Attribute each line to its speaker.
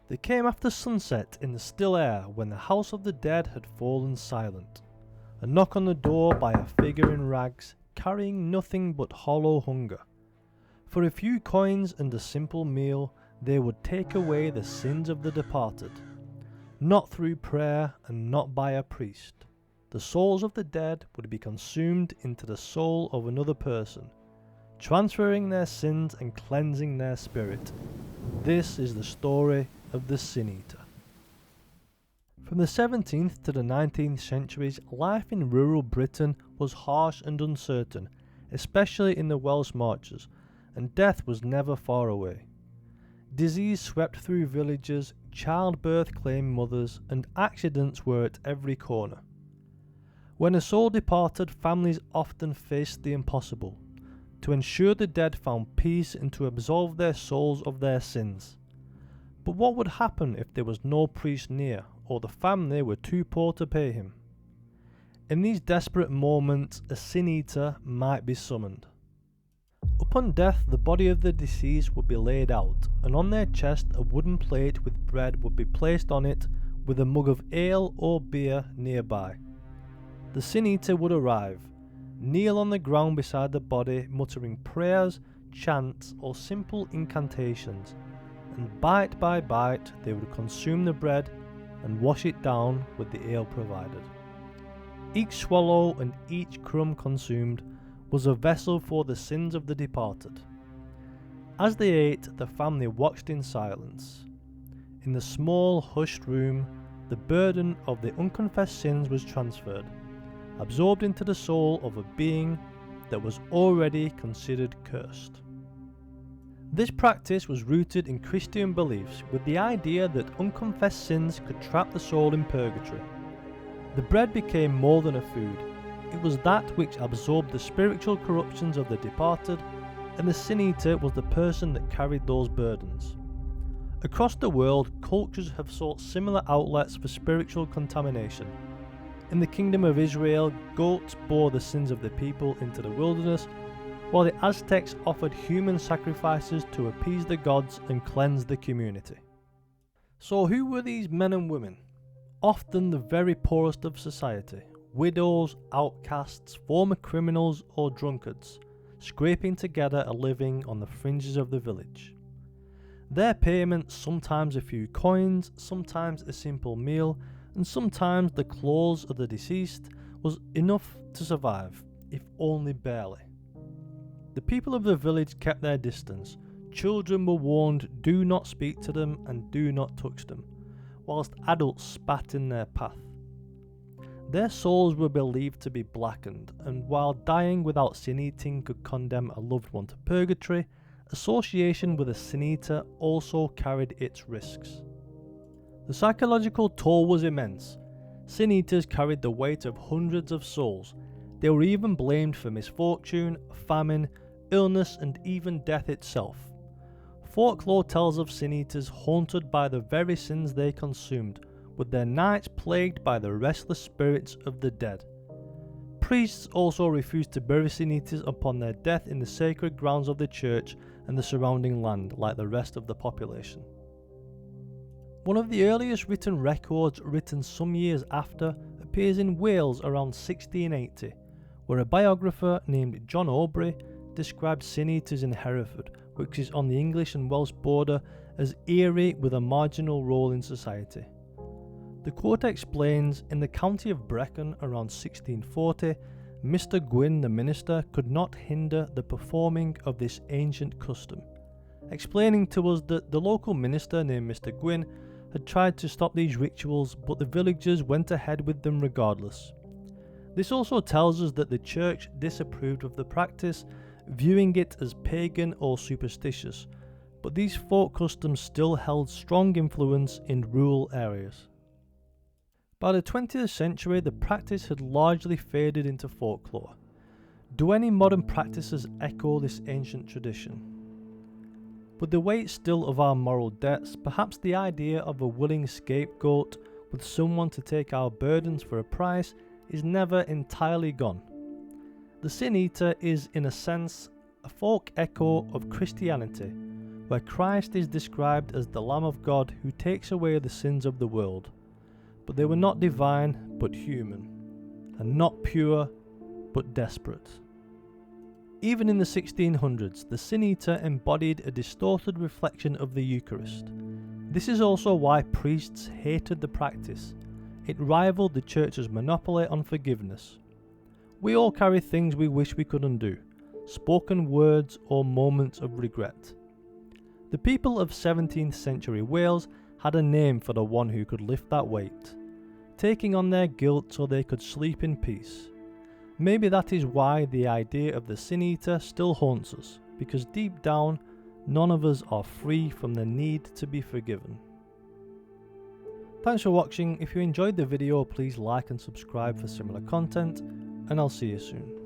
Speaker 1: They came after sunset in the still air when the house of the dead had fallen silent. A knock on the door by a figure in rags, carrying nothing but hollow hunger. For a few coins and a simple meal, they would take away the sins of the departed. Not through prayer and not by a priest. The souls of the dead would be consumed into the soul of another person, transferring their sins and cleansing their spirit. This is the story of the Sin Eater. From the 17th to the 19th centuries, life in rural Britain was harsh and uncertain, especially in the Welsh marches, and death was never far away. Disease swept through villages, childbirth claimed mothers, and accidents were at every corner. When a soul departed, families often faced the impossible, to ensure the dead found peace and to absolve their souls of their sins. But what would happen if there was no priest near, or the family were too poor to pay him? In these desperate moments, a sin eater might be summoned. Upon death, the body of the deceased would be laid out, and on their chest a wooden plate with bread would be placed on it, with a mug of ale or beer nearby. The sin eater would arrive, kneel on the ground beside the body, muttering prayers, chants, or simple incantations, and bite by bite they would consume the bread and wash it down with the ale provided. Each swallow and each crumb consumed was a vessel for the sins of the departed. As they ate, the family watched in silence. In the small, hushed room, the burden of the unconfessed sins was transferred, absorbed into the soul of a being that was already considered cursed. This practice was rooted in Christian beliefs, with the idea that unconfessed sins could trap the soul in purgatory. The bread became more than a food. It was that which absorbed the spiritual corruptions of the departed, and the sin eater was the person that carried those burdens. Across the world, cultures have sought similar outlets for spiritual contamination. In the Kingdom of Israel, goats bore the sins of the people into the wilderness, while the Aztecs offered human sacrifices to appease the gods and cleanse the community. So who were these men and women? Often the very poorest of society, widows, outcasts, former criminals or drunkards, scraping together a living on the fringes of the village. Their payment, sometimes a few coins, sometimes a simple meal, and sometimes the clothes of the deceased, was enough to survive, if only barely. The people of the village kept their distance. Children were warned, do not speak to them and do not touch them, whilst adults spat in their path. Their souls were believed to be blackened, and while dying without sin eating could condemn a loved one to purgatory, association with a sin eater also carried its risks. The psychological toll was immense. Sin eaters carried the weight of hundreds of souls. They were even blamed for misfortune, famine, illness, and even death itself. Folklore tells of sin eaters haunted by the very sins they consumed, with their nights plagued by the restless spirits of the dead. Priests also refused to bury sin eaters upon their death in the sacred grounds of the church and the surrounding land, like the rest of the population. One of the earliest written records, written some years after, appears in Wales around 1680, where a biographer named John Aubrey described sin eaters in Hereford, which is on the English and Welsh border, as eerie with a marginal role in society. The quote explains, in the county of Brecon around 1640, Mr. Gwyn, the minister, could not hinder the performing of this ancient custom, explaining to us that the local minister named Mr. Gwyn had tried to stop these rituals, but the villagers went ahead with them regardless. This also tells us that the church disapproved of the practice, viewing it as pagan or superstitious, but these folk customs still held strong influence in rural areas. By the 20th century, the practice had largely faded into folklore. Do any modern practices echo this ancient tradition? With the weight still of our moral debts, perhaps the idea of a willing scapegoat with someone to take our burdens for a price is never entirely gone. The sin eater is, in a sense, a folk echo of Christianity, where Christ is described as the Lamb of God who takes away the sins of the world. But they were not divine, but human, and not pure, but desperate. Even in the 1600s, the Sin Eater embodied a distorted reflection of the Eucharist. This is also why priests hated the practice. It rivaled the Church's monopoly on forgiveness. We all carry things we wish we could undo, spoken words or moments of regret. The people of 17th century Wales had a name for the one who could lift that weight, taking on their guilt so they could sleep in peace. Maybe that is why the idea of the Sin Eater still haunts us, because deep down, none of us are free from the need to be forgiven. Thanks for watching. If you enjoyed the video, please like and subscribe for similar content, and I'll see you soon.